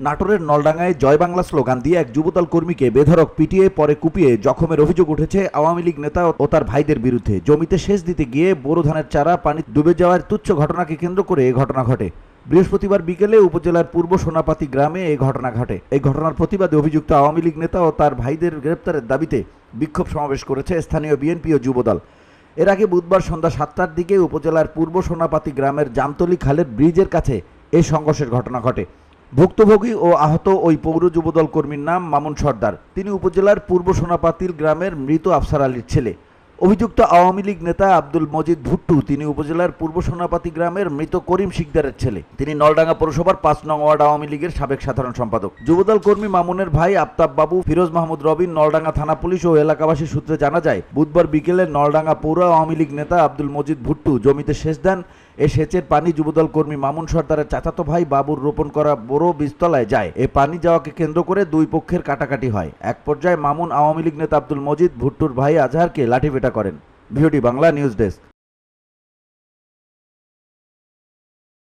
নাটোরের নলডাঙ্গায় জয় বাংলা স্লোগান দিয়ে এক যুবদল কর্মীকে বেধড়ক পিটিয়ে পরে কুপিয়ে জখমের অভিযোগ উঠেছে আওয়ামী লীগ নেতা ও তার ভাইদের বিরুদ্ধে। জমিতে সেচ দিতে গিয়ে বোরো ধানের চারা পানি ডুবে যাওয়ার তুচ্ছ ঘটনাকে কেন্দ্র করে এ ঘটনা ঘটে। বৃহস্পতিবার বিকেলে উপজেলার পূর্ব সোনাপাতি গ্রামে এই ঘটনা ঘটে। এই ঘটনার প্রতিবাদে অভিযুক্ত আওয়ামী লীগ নেতা ও তার ভাইদের গ্রেপ্তারের দাবিতে বিক্ষোভ সমাবেশ করেছে স্থানীয় বিএনপি ও যুবদল। এর আগে বুধবার সন্ধ্যা 7টার দিকে উপজেলার পূর্ব সোনাপাতি গ্রামের জামতলী খালের ব্রিজের কাছে এই সংঘর্ষের ঘটনা ঘটে। ভুক্তভোগী ও আহত ওই পৌর যুবদল কর্মীর নাম মামুন সর্দার। তিনি উপজেলার পূর্ব সোনাপাতিল গ্রামের মৃত আফসার আলীর ছেলে। অভিযুক্ত আওয়ামী লীগ নেতা আব্দুল মজিদ ভুট্টু তিনি উপজেলার পূর্ব সোনাপাতি গ্রামের মৃত করিম শিকদারের ছেলে। তিনি নলডাঙ্গা পৌরসভার ৫ নং ওয়ার্ড আওয়ামী লীগের সাবেক সাধারণ সম্পাদক। যুবদল কর্মী মামুনের ভাই আফতাব বাবু, ফিরোজ মাহমুদ রবিন, নলডাঙ্গা থানা পুলিশ ও এলাকাবাসী সূত্রে জানা যায়, বুধবার বিকেলে নলডাঙ্গা পৌর আওয়ামী লীগ নেতা আব্দুল মজিদ ভুট্টু জমিতে সেচ দেন। এ সেচের পানি যুবদল কর্মী মামুন সর্দারের চাচাতো ভাই বাবুর রোপণ করা বোরো বীজতলায় যায়। এ পানি যাওয়াকে কেন্দ্র করে দুই পক্ষের কাটাকাটি হয়। এক পর্যায়ে মামুন আওয়ামী লীগ নেতা আব্দুল মজিদ ভুট্টুর ভাই আজহারকে লাঠিপেটা করেন। VOD Bangla news desk.